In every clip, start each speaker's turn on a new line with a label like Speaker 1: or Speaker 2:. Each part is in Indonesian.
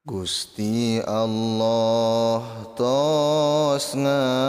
Speaker 1: Gusti Allah tos ngadawuh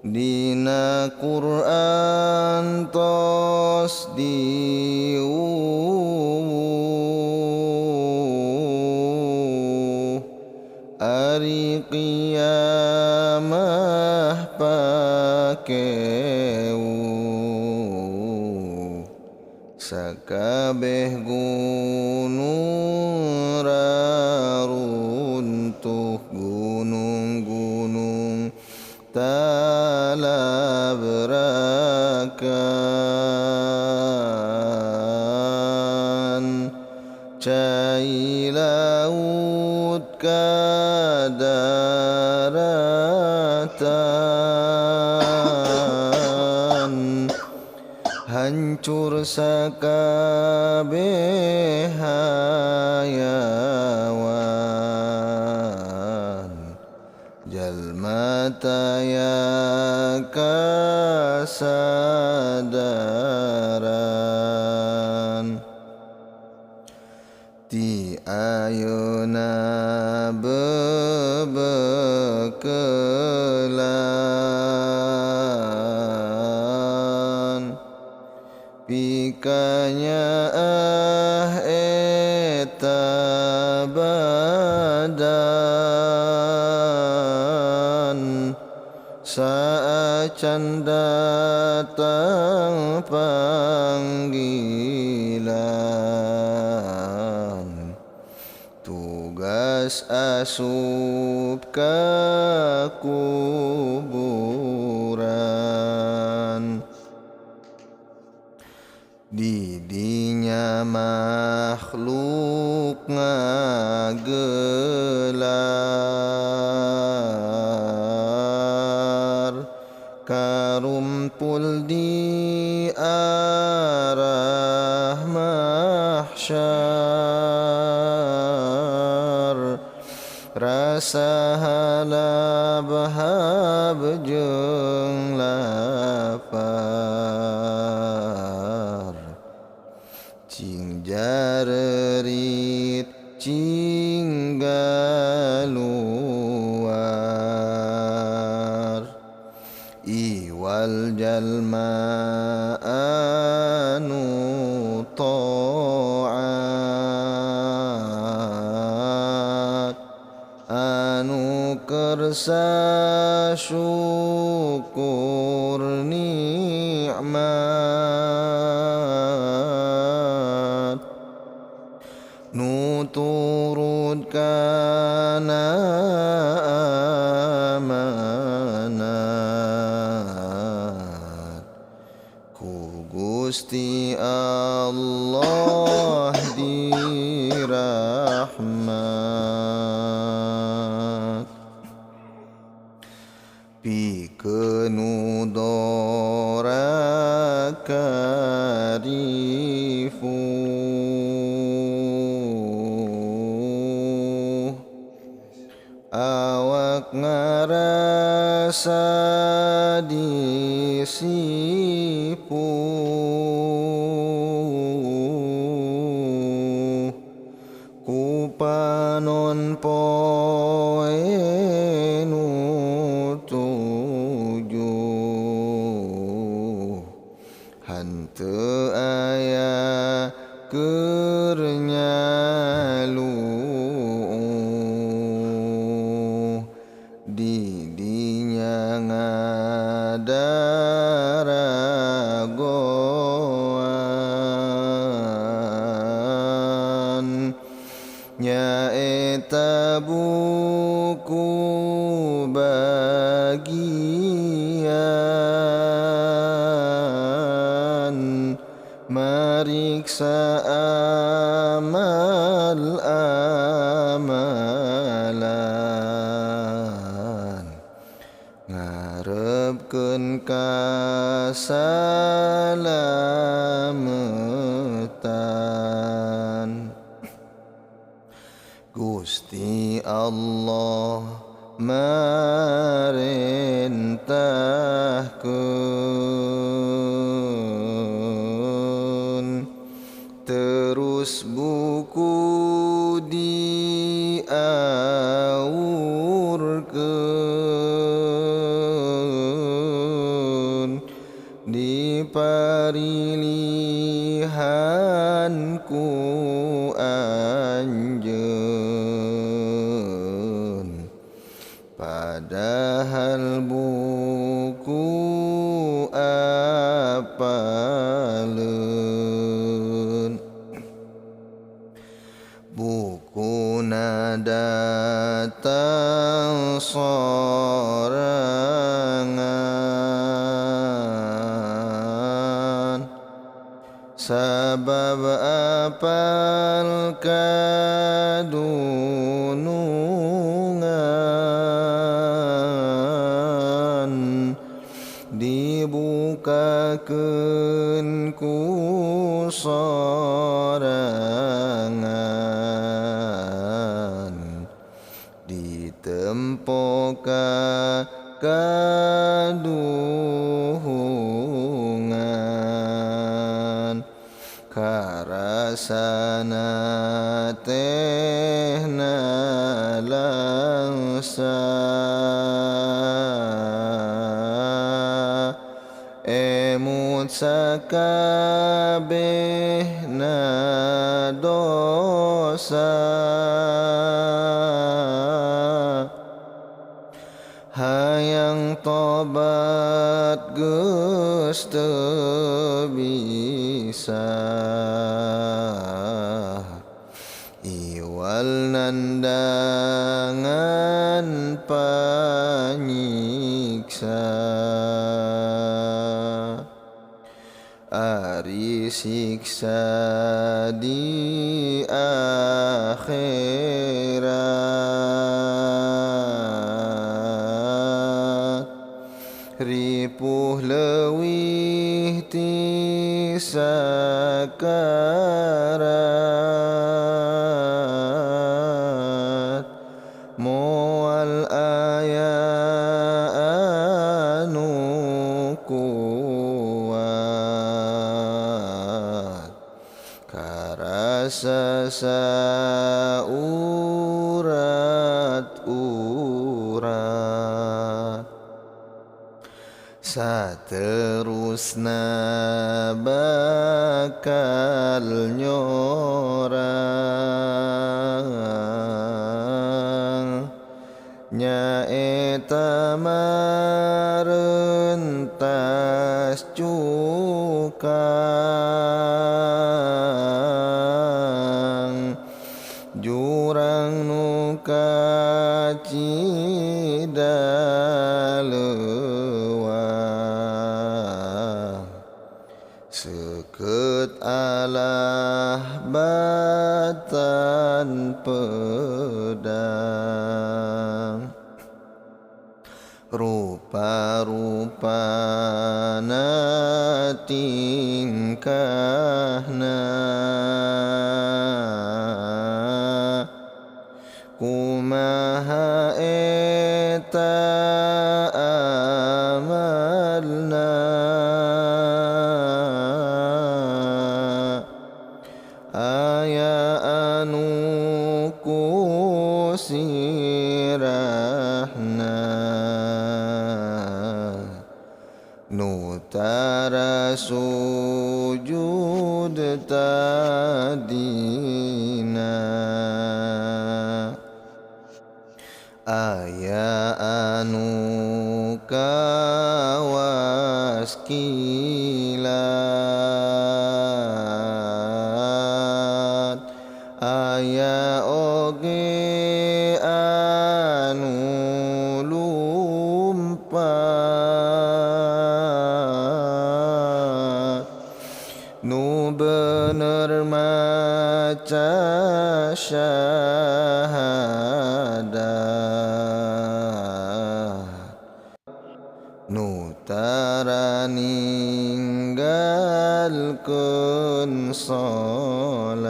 Speaker 1: dina Quran tos diwuh ari qiyamah pakeuh sakabeh gunung raruntuh gunung-gunung talabrakan cai laut kadaratan hancur sakabeh hayawan jalma taya kasadaran ti ayeuna bebekelan pikanya eta badan saacan datang panggilan tugas asup ka kuburan di dinya makhluk ngagelar karumpul di arah mahsyar rasa halab jeung lapar cing jarerit cing galuar iwal jalma anu taat anu kersa syukur nikmat nu turut kana amanat ku Gusti Allah dirahmat pikeun nu dora karifuh awak ngarasa disipuh ku panon poe nu tujuh hanteu aya keur nyaluh di dinya ngadaragoan nyaeta buku bagian mariksa amal-amalan ngarepkeun kasalametan Gusti Allah marentahkeun parilihanku anjeun, padahal buku apaleun. Bukuna datang sorangan, sabab apal kadunungan, dibukakeun ku sorangan, ditempoka kaduhungan, karasana teh nalangsa, emut sakabehna dosa, hayang tobat geus teu bisa, iwal nandangan panyiksa, ari siksa di akhirat, ripuh leuwih ti sakarat, moal aya anu kuat, karasa saurat-urat. Saterusna bakal nyorang, nyaeta mareuntas cukang, jurang nu kacidaleuwang, seukeut alah batan pedang, rupa-rupana tingkahna, kumaha eta amalna, aya anu kusirahna, nu tara sujud tadina, aya anu kawas kilat, aya oge anu lumpat, nu bener maca syahadat, nu tara ninggalkeun salat.